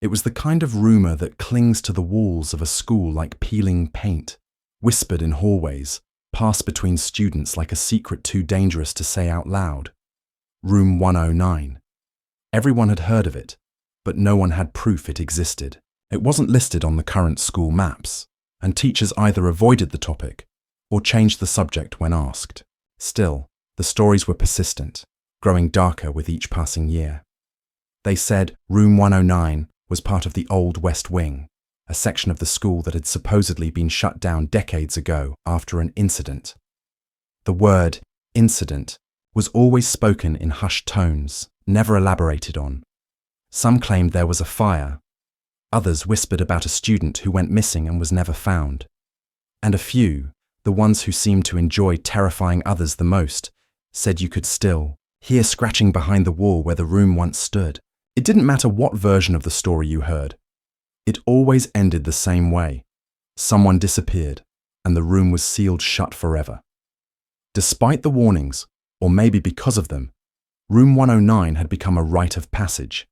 It was the kind of rumor that clings to the walls of a school like peeling paint, whispered in hallways, passed between students like a secret too dangerous to say out loud. Room 109. Everyone had heard of it, but no one had proof it existed. It wasn't listed on the current school maps, and teachers either avoided the topic or changed the subject when asked. Still, the stories were persistent, growing darker with each passing year. They said Room 109 was part of the old West Wing, a section of the school that had supposedly been shut down decades ago after an incident. The word incident was always spoken in hushed tones, never elaborated on. Some claimed there was a fire. Others whispered about a student who went missing and was never found. And a few, the ones who seemed to enjoy terrifying others the most, said you could still hear scratching behind the wall where the room once stood. It didn't matter what version of the story you heard. It always ended the same way. Someone disappeared, and the room was sealed shut forever. Despite the warnings, or maybe because of them, Room 109 had become a rite of passage.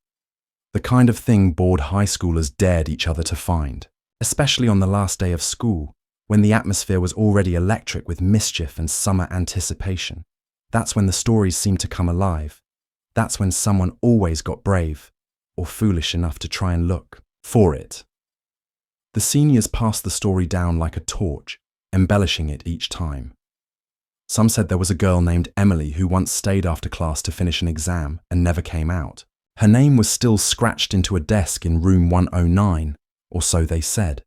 The kind of thing bored high schoolers dared each other to find, especially on the last day of school, when the atmosphere was already electric with mischief and summer anticipation. That's when the stories seemed to come alive. That's when someone always got brave, or foolish enough to try and look for it. The seniors passed the story down like a torch, embellishing it each time. Some said there was a girl named Emily who once stayed after class to finish an exam and never came out. Her name was still scratched into a desk in room 109, or so they said.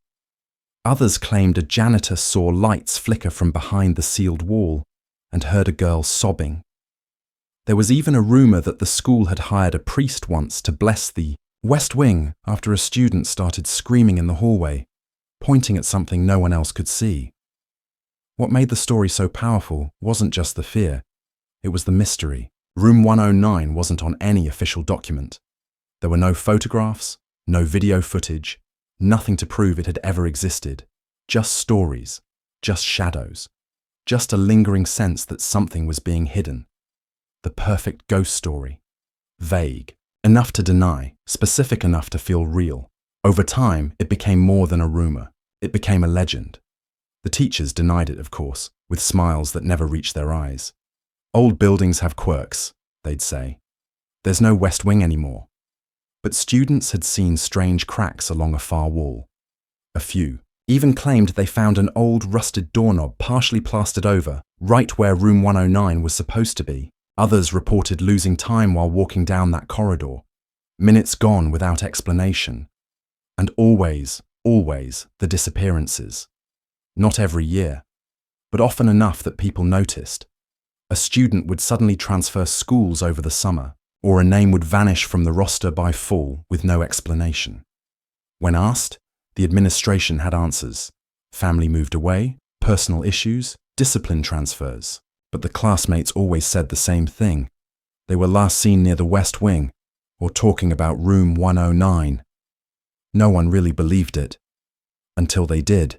Others claimed a janitor saw lights flicker from behind the sealed wall and heard a girl sobbing. There was even a rumor that the school had hired a priest once to bless the West Wing after a student started screaming in the hallway, pointing at something no one else could see. What made the story so powerful wasn't just the fear, it was the mystery. Room 109 wasn't on any official document. There were no photographs, no video footage, nothing to prove it had ever existed. Just stories, just shadows, just a lingering sense that something was being hidden. The perfect ghost story. Vague, enough to deny, specific enough to feel real. Over time, it became more than a rumor. It became a legend. The teachers denied it, of course, with smiles that never reached their eyes. Old buildings have quirks, they'd say. There's no West Wing anymore. But students had seen strange cracks along a far wall. A few even claimed they found an old rusted doorknob partially plastered over, right where room 109 was supposed to be. Others reported losing time while walking down that corridor. Minutes gone without explanation. And always the disappearances. Not every year, but often enough that people noticed. A student would suddenly transfer schools over the summer, or a name would vanish from the roster by fall with no explanation. When asked, the administration had answers. Family moved away, personal issues, discipline transfers. But the classmates always said the same thing. They were last seen near the West Wing, or talking about room 109. No one really believed it. Until they did.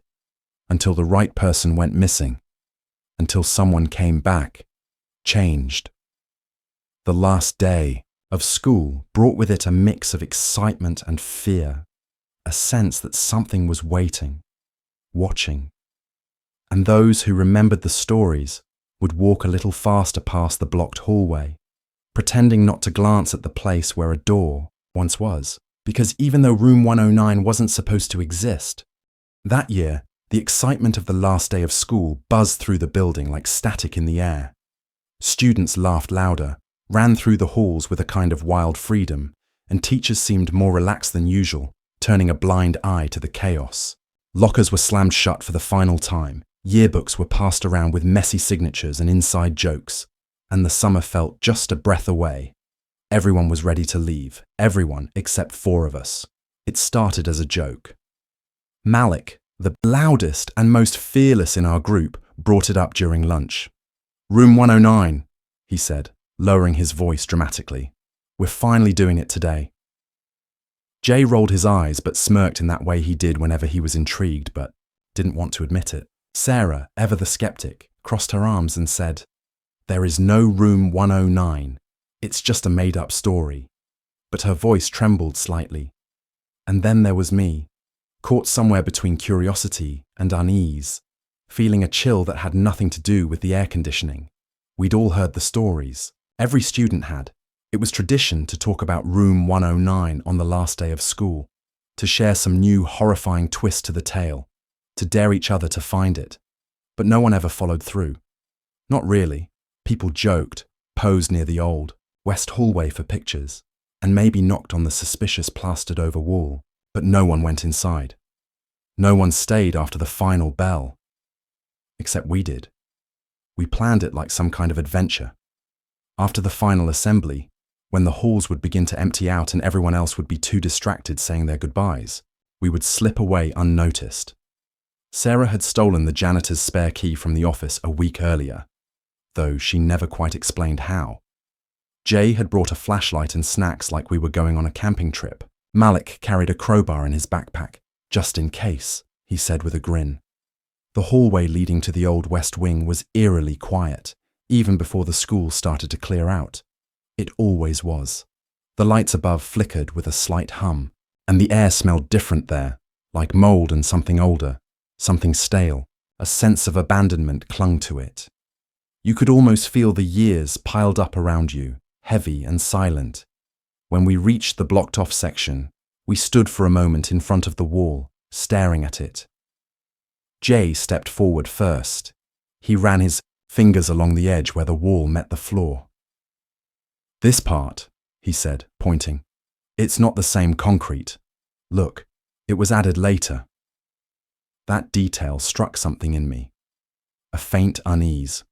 Until the right person went missing. Until someone came back. Changed. The last day of school brought with it a mix of excitement and fear, a sense that something was waiting, watching. And those who remembered the stories would walk a little faster past the blocked hallway, pretending not to glance at the place where a door once was, because even though room 109 wasn't supposed to exist, that year, the excitement of the last day of school buzzed through the building like static in the air. Students laughed louder, ran through the halls with a kind of wild freedom, and teachers seemed more relaxed than usual, turning a blind eye to the chaos. Lockers were slammed shut for the final time, yearbooks were passed around with messy signatures and inside jokes, and the summer felt just a breath away. Everyone was ready to leave, everyone except 4 of us. It started as a joke. Malik, the loudest and most fearless in our group, brought it up during lunch. Room 109, he said, lowering his voice dramatically. We're finally doing it today. Jay rolled his eyes but smirked in that way he did whenever he was intrigued but didn't want to admit it. Sarah, ever the skeptic, crossed her arms and said, "There is no room 109. It's just a made-up story." But her voice trembled slightly. And then there was me, caught somewhere between curiosity and unease, feeling a chill that had nothing to do with the air conditioning. We'd all heard the stories. Every student had. It was tradition to talk about room 109 on the last day of school, to share some new horrifying twist to the tale, to dare each other to find it. But no one ever followed through. Not really. People joked, posed near the old west hallway for pictures, and maybe knocked on the suspicious plastered-over wall, but no one went inside. No one stayed after the final bell. Except we did. We planned it like some kind of adventure. After the final assembly, when the halls would begin to empty out and everyone else would be too distracted saying their goodbyes, we would slip away unnoticed. Sarah had stolen the janitor's spare key from the office a week earlier, though she never quite explained how. Jay had brought a flashlight and snacks like we were going on a camping trip. Malik carried a crowbar in his backpack, just in case, he said with a grin. The hallway leading to the old west wing was eerily quiet, even before the school started to clear out. It always was. The lights above flickered with a slight hum, and the air smelled different there, like mold and something older, something stale. A sense of abandonment clung to it. You could almost feel the years piled up around you, heavy and silent. When we reached the blocked-off section, we stood for a moment in front of the wall, staring at it. Jay stepped forward first. He ran his fingers along the edge where the wall met the floor. "This part," he said, pointing. "It's not the same concrete. Look, it was added later." That detail struck something in me. A faint unease.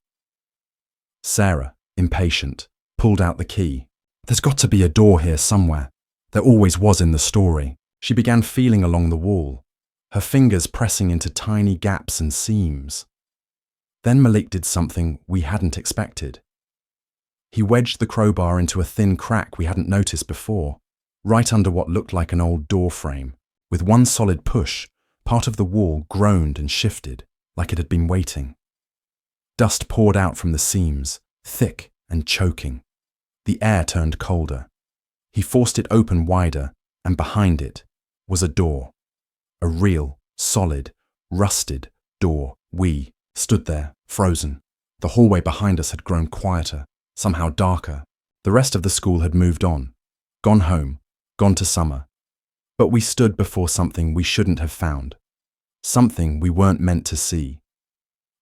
Sarah, impatient, pulled out the key. "There's got to be a door here somewhere. There always was in the story." She began feeling along the wall, her fingers pressing into tiny gaps and seams. Then Malik did something we hadn't expected. He wedged the crowbar into a thin crack we hadn't noticed before, right under what looked like an old door frame. With one solid push, part of the wall groaned and shifted, like it had been waiting. Dust poured out from the seams, thick and choking. The air turned colder. He forced it open wider, and behind it was a door. A real, solid, rusted door. We stood there, frozen. The hallway behind us had grown quieter, somehow darker. The rest of the school had moved on, gone home, gone to summer. But we stood before something we shouldn't have found, something we weren't meant to see.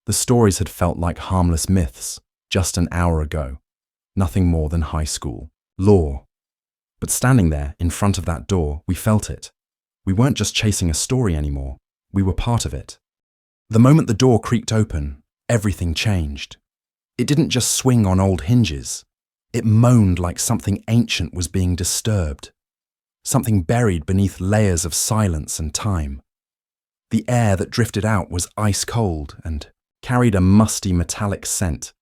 The stories had felt like harmless myths just an hour ago, nothing more than high school lore. But standing there in front of that door, we felt it. We weren't just chasing a story anymore, we were part of it. The moment the door creaked open, everything changed. It didn't just swing on old hinges. It moaned like something ancient was being disturbed, something buried beneath layers of silence and time. The air that drifted out was ice cold and carried a musty metallic scent,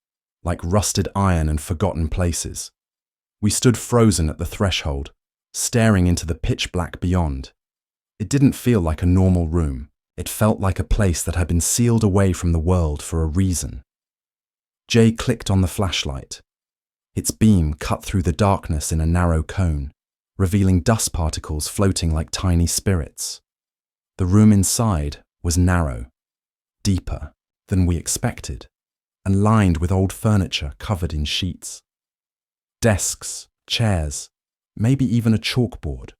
like rusted iron and forgotten places. We stood frozen at the threshold, staring into the pitch black beyond. It didn't feel like a normal room. It felt like a place that had been sealed away from the world for a reason. Jay clicked on the flashlight. Its beam cut through the darkness in a narrow cone, revealing dust particles floating like tiny spirits. The room inside was narrow, deeper than we expected, and lined with old furniture covered in sheets. Desks, chairs, maybe even a chalkboard.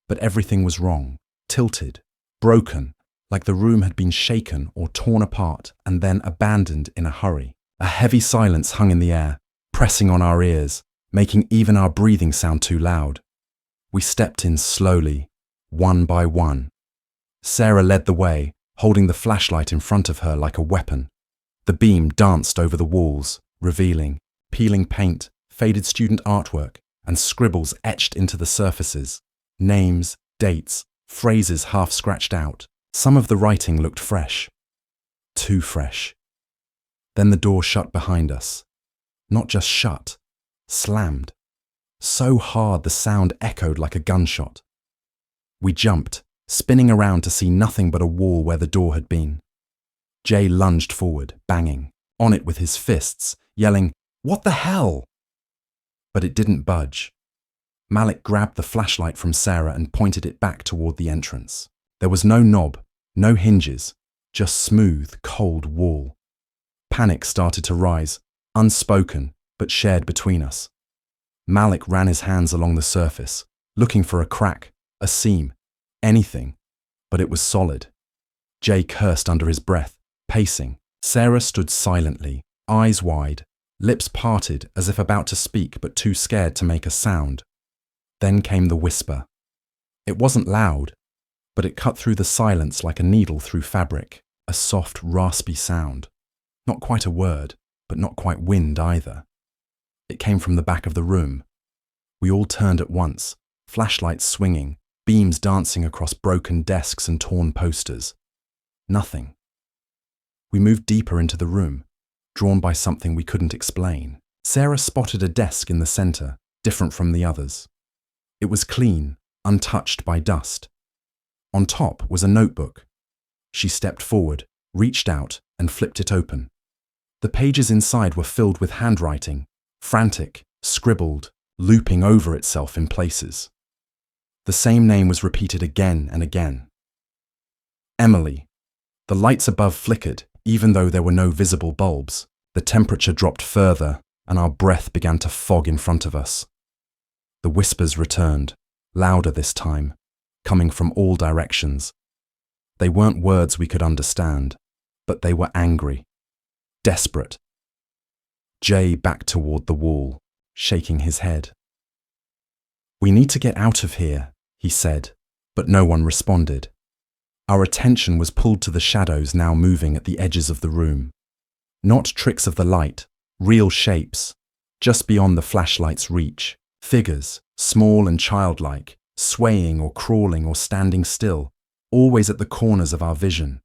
But everything was wrong, tilted, broken, like the room had been shaken or torn apart and then abandoned in a hurry. A heavy silence hung in the air, pressing on our ears, making even our breathing sound too loud. We stepped in slowly, one by one. Sarah led the way, holding the flashlight in front of her like a weapon. The beam danced over the walls, revealing peeling paint, faded student artwork, and scribbles etched into the surfaces. Names, dates, phrases half scratched out. Some of the writing looked fresh. Too fresh. Then the door shut behind us. Not just shut, slammed. So hard the sound echoed like a gunshot. We jumped, spinning around to see nothing but a wall where the door had been. Jay lunged forward, banging, on it with his fists, yelling, "What the hell?" But it didn't budge. Malik grabbed the flashlight from Sarah and pointed it back toward the entrance. There was no knob, no hinges, just smooth, cold wall. Panic started to rise, unspoken, but shared between us. Malik ran his hands along the surface, looking for a crack, a seam, anything, but it was solid. Jay cursed under his breath, pacing. Sarah stood silently, eyes wide, lips parted as if about to speak but too scared to make a sound. Then came the whisper. It wasn't loud, but it cut through the silence like a needle through fabric, a soft, raspy sound. Not quite a word, but not quite wind either. It came from the back of the room. We all turned at once, flashlights swinging, beams dancing across broken desks and torn posters. Nothing. We moved deeper into the room, drawn by something we couldn't explain. Sarah spotted a desk in the center, different from the others. It was clean, untouched by dust. On top was a notebook. She stepped forward, reached out, and flipped it open. The pages inside were filled with handwriting, frantic, scribbled, looping over itself in places. The same name was repeated again and again. Emily. The lights above flickered, even though there were no visible bulbs. The temperature dropped further, and our breath began to fog in front of us. The whispers returned, louder this time, coming from all directions. They weren't words we could understand, but they were angry, desperate. Jay backed toward the wall, shaking his head. "We need to get out of here," he said, but no one responded. Our attention was pulled to the shadows now moving at the edges of the room. Not tricks of the light, real shapes, just beyond the flashlight's reach. Figures, small and childlike, swaying or crawling or standing still, always at the corners of our vision.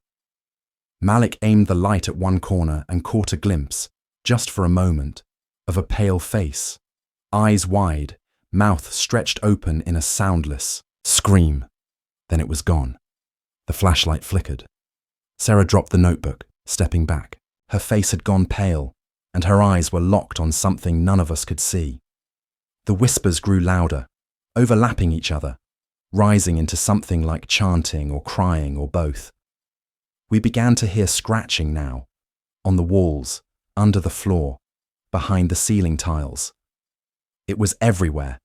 Malik aimed the light at one corner and caught a glimpse, just for a moment, of a pale face, eyes wide, mouth stretched open in a soundless scream. Then it was gone. The flashlight flickered. Sarah dropped the notebook, stepping back. Her face had gone pale, and her eyes were locked on something none of us could see. The whispers grew louder, overlapping each other, rising into something like chanting or crying or both. We began to hear scratching now, on the walls, under the floor, behind the ceiling tiles. It was everywhere.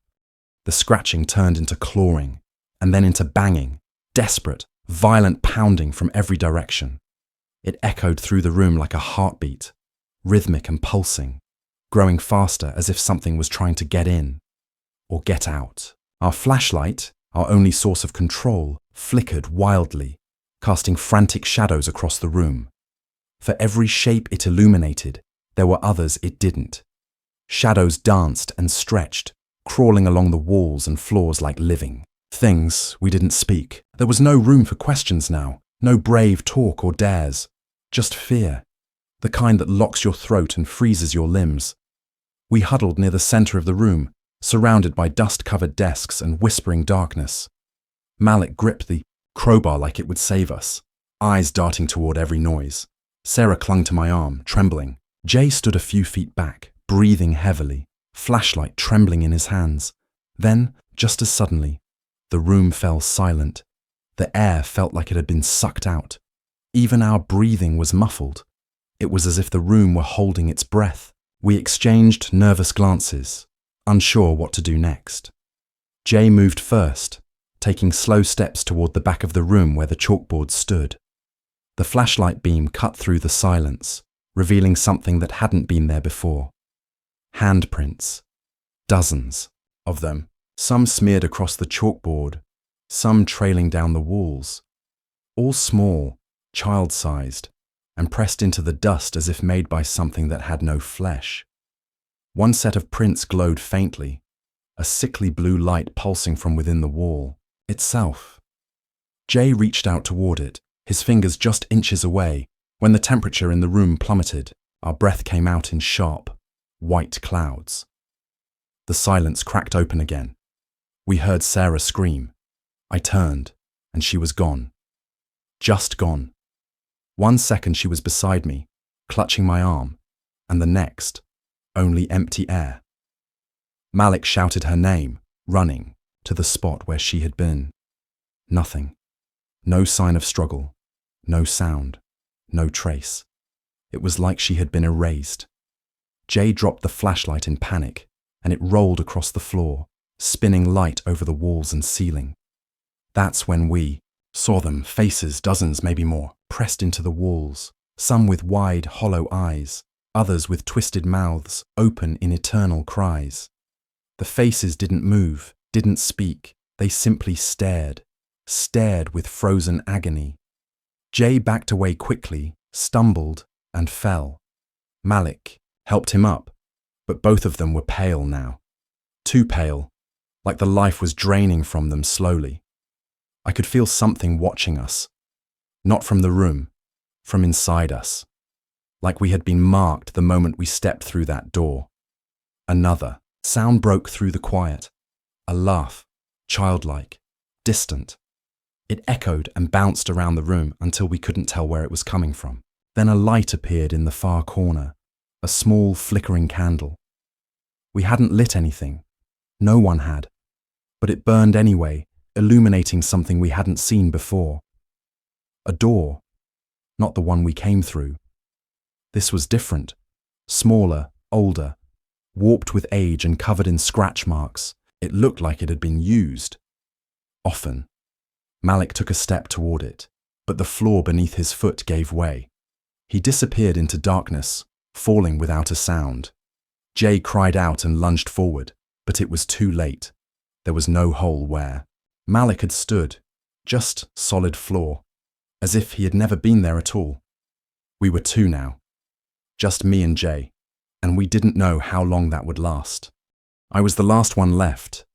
The scratching turned into clawing, and then into banging, desperate, violent pounding from every direction. It echoed through the room like a heartbeat, rhythmic and pulsing, growing faster as if something was trying to get in or get out. Our flashlight, our only source of control, flickered wildly, casting frantic shadows across the room. For every shape it illuminated, there were others it didn't. Shadows danced and stretched, crawling along the walls and floors like living things. We didn't speak. There was no room for questions now, no brave talk or dares, just fear, the kind that locks your throat and freezes your limbs. We huddled near the center of the room, surrounded by dust-covered desks and whispering darkness. Malik gripped the crowbar like it would save us, eyes darting toward every noise. Sarah clung to my arm, trembling. Jay stood a few feet back, breathing heavily, flashlight trembling in his hands. Then, just as suddenly, the room fell silent. The air felt like it had been sucked out. Even our breathing was muffled. It was as if the room were holding its breath. We exchanged nervous glances, unsure what to do next. Jay moved first, taking slow steps toward the back of the room where the chalkboard stood. The flashlight beam cut through the silence, revealing something that hadn't been there before. Handprints. Dozens of them, some smeared across the chalkboard, some trailing down the walls. All small, child-sized, and pressed into the dust as if made by something that had no flesh. One set of prints glowed faintly, a sickly blue light pulsing from within the wall itself. Jay reached out toward it, his fingers just inches away, when the temperature in the room plummeted. Our breath came out in sharp, white clouds. The silence cracked open again. We heard Sarah scream. I turned, and she was gone. Just gone. 1 second she was beside me, clutching my arm, and the next, only empty air. Malik shouted her name, running to the spot where she had been. Nothing. No sign of struggle. No sound. No trace. It was like she had been erased. Jay dropped the flashlight in panic, and it rolled across the floor, spinning light over the walls and ceiling. That's when we saw them, faces, dozens, maybe more, pressed into the walls, some with wide, hollow eyes, others with twisted mouths, open in eternal cries. The faces didn't move, didn't speak, they simply stared with frozen agony. Jay backed away quickly, stumbled, and fell. Malik helped him up, but both of them were pale now. Too pale, like the life was draining from them slowly. I could feel something watching us. Not from the room, from inside us. Like we had been marked the moment we stepped through that door. Another sound broke through the quiet. A laugh, childlike, distant. It echoed and bounced around the room until we couldn't tell where it was coming from. Then a light appeared in the far corner, a small flickering candle. We hadn't lit anything. No one had. But it burned anyway, illuminating something we hadn't seen before. A door, not the one we came through. This was different, smaller, older, warped with age and covered in scratch marks. It looked like it had been used. Often. Malik took a step toward it, but the floor beneath his foot gave way. He disappeared into darkness, falling without a sound. Jay cried out and lunged forward, but it was too late. There was no hole where. Malik had stood, just solid floor, as if he had never been there at all. We were two now, just me and Jay, and we didn't know how long that would last. I was the last one left,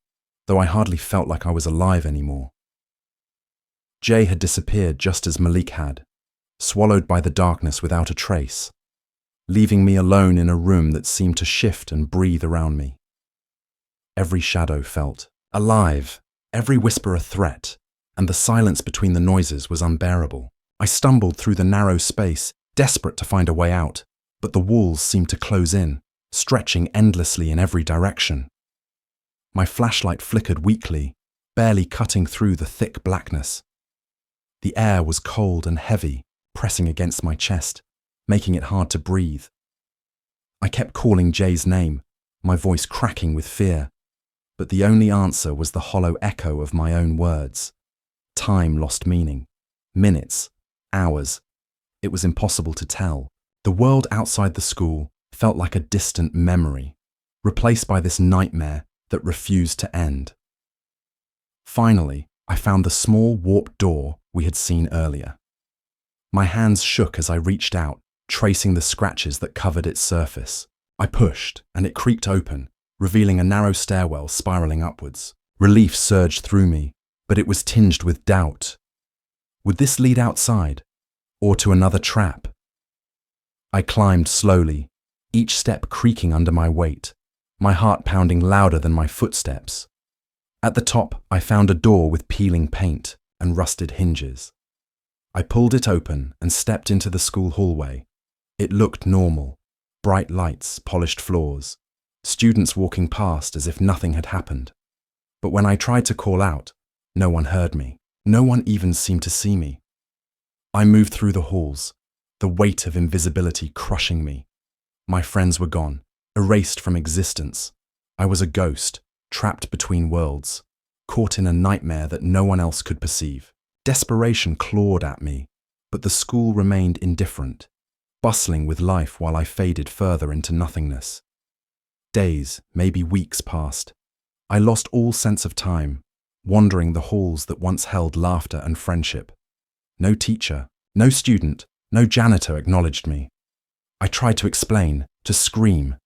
though I hardly felt like I was alive anymore. Jay had disappeared just as Malik had, swallowed by the darkness without a trace, leaving me alone in a room that seemed to shift and breathe around me. Every shadow felt alive, every whisper a threat, and the silence between the noises was unbearable. I stumbled through the narrow space, desperate to find a way out, but the walls seemed to close in, stretching endlessly in every direction. My flashlight flickered weakly, barely cutting through the thick blackness. The air was cold and heavy, pressing against my chest, making it hard to breathe. I kept calling Jay's name, my voice cracking with fear, but the only answer was the hollow echo of my own words. Time lost meaning. Minutes, hours. It was impossible to tell. The world outside the school felt like a distant memory, replaced by this nightmare that refused to end. Finally, I found the small warped door we had seen earlier. My hands shook as I reached out, tracing the scratches that covered its surface. I pushed, and it creaked open, revealing a narrow stairwell spiraling upwards. Relief surged through me, but it was tinged with doubt. Would this lead outside, or to another trap? I climbed slowly, each step creaking under my weight, my heart pounding louder than my footsteps. At the top, I found a door with peeling paint and rusted hinges. I pulled it open and stepped into the school hallway. It looked normal. Bright lights, polished floors, students walking past as if nothing had happened. But when I tried to call out, no one heard me. No one even seemed to see me. I moved through the halls, the weight of invisibility crushing me. My friends were gone, erased from existence. I was a ghost, trapped between worlds, caught in a nightmare that no one else could perceive. Desperation clawed at me, but the school remained indifferent, bustling with life while I faded further into nothingness. Days, maybe weeks passed. I lost all sense of time, wandering the halls that once held laughter and friendship. No teacher, no student, no janitor acknowledged me. I tried to explain, to scream,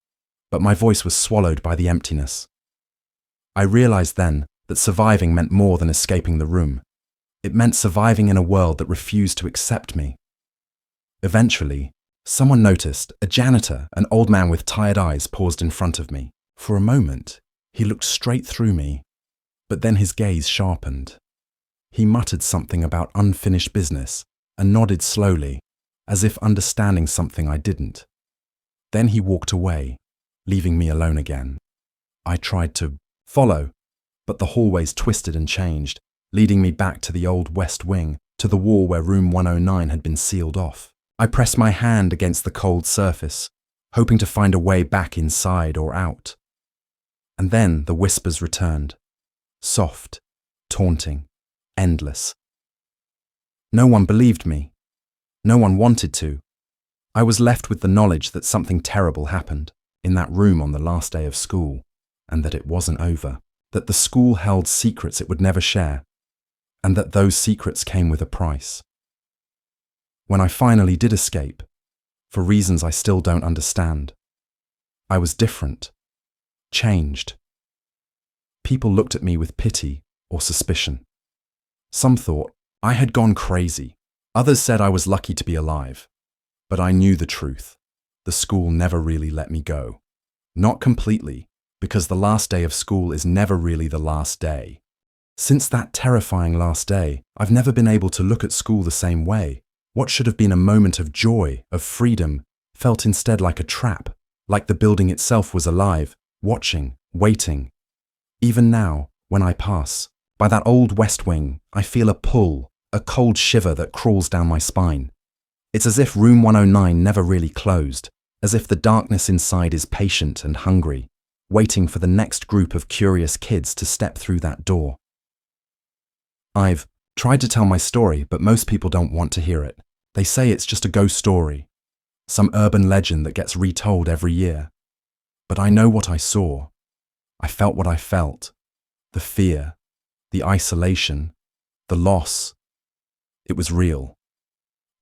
but my voice was swallowed by the emptiness. I realized then that surviving meant more than escaping the room. It meant surviving in a world that refused to accept me. Eventually, someone noticed. A janitor, an old man with tired eyes, paused in front of me. For a moment, he looked straight through me, but then his gaze sharpened. He muttered something about unfinished business and nodded slowly, as if understanding something I didn't. Then he walked away, leaving me alone again. I tried to follow, but the hallways twisted and changed, leading me back to the old west wing, to the wall where room 109 had been sealed off. I pressed my hand against the cold surface, hoping to find a way back inside or out. And then the whispers returned. Soft, taunting, endless. No one believed me. No one wanted to. I was left with the knowledge that something terrible happened in that room on the last day of school, and that it wasn't over, that the school held secrets it would never share, and that those secrets came with a price. When I finally did escape, for reasons I still don't understand, I was different, changed. People looked at me with pity or suspicion. Some thought I had gone crazy. Others said I was lucky to be alive. But I knew the truth. The school never really let me go. Not completely, because the last day of school is never really the last day. Since that terrifying last day, I've never been able to look at school the same way. What should have been a moment of joy, of freedom, felt instead like a trap, like the building itself was alive, watching, waiting. Even now, when I pass by that old west wing, I feel a pull, a cold shiver that crawls down my spine. It's as if room 109 never really closed, as if the darkness inside is patient and hungry, waiting for the next group of curious kids to step through that door. I've tried to tell my story, but most people don't want to hear it. They say it's just a ghost story, some urban legend that gets retold every year. But I know what I saw. I felt what I felt. The fear, the isolation, the loss. It was real.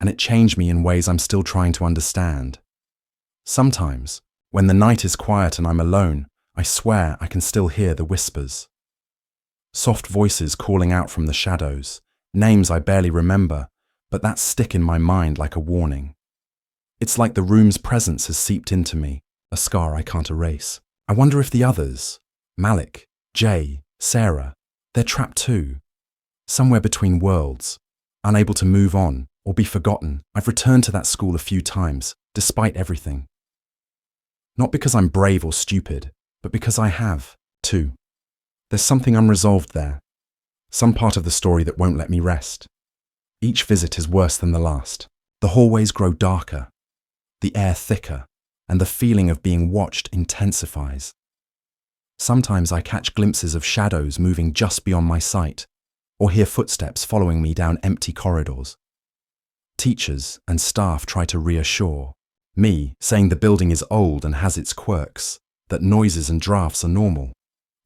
And it changed me in ways I'm still trying to understand. Sometimes, when the night is quiet and I'm alone, I swear I can still hear the whispers. Soft voices calling out from the shadows, names I barely remember, but that stick in my mind like a warning. It's like the room's presence has seeped into me, a scar I can't erase. I wonder if the others, Malik, Jay, Sarah, they're trapped too. Somewhere between worlds, unable to move on or be forgotten. I've returned to that school a few times, despite everything. Not because I'm brave or stupid, but because I have, too. There's something unresolved there, some part of the story that won't let me rest. Each visit is worse than the last. The hallways grow darker, the air thicker, and the feeling of being watched intensifies. Sometimes I catch glimpses of shadows moving just beyond my sight, or hear footsteps following me down empty corridors. Teachers and staff try to reassure me, saying the building is old and has its quirks, that noises and drafts are normal.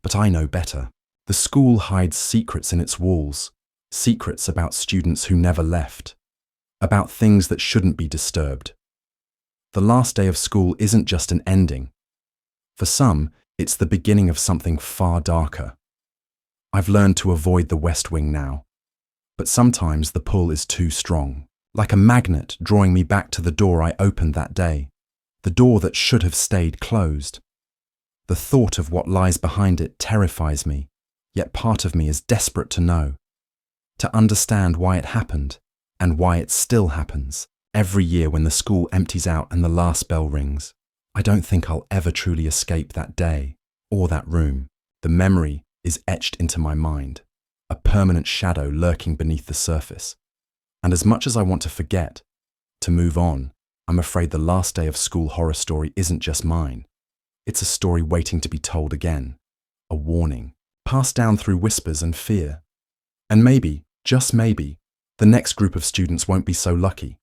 But I know better. The school hides secrets in its walls, secrets about students who never left, about things that shouldn't be disturbed. The last day of school isn't just an ending. For some, it's the beginning of something far darker. I've learned to avoid the West Wing now, but sometimes the pull is too strong, like a magnet drawing me back to the door I opened that day, the door that should have stayed closed. The thought of what lies behind it terrifies me, yet part of me is desperate to know, to understand why it happened and why it still happens every year when the school empties out and the last bell rings. I don't think I'll ever truly escape that day or that room. The memory is etched into my mind, a permanent shadow lurking beneath the surface. And as much as I want to forget, to move on, I'm afraid the last day of school horror story isn't just mine. It's a story waiting to be told again, a warning, passed down through whispers and fear. And maybe, just maybe, the next group of students won't be so lucky.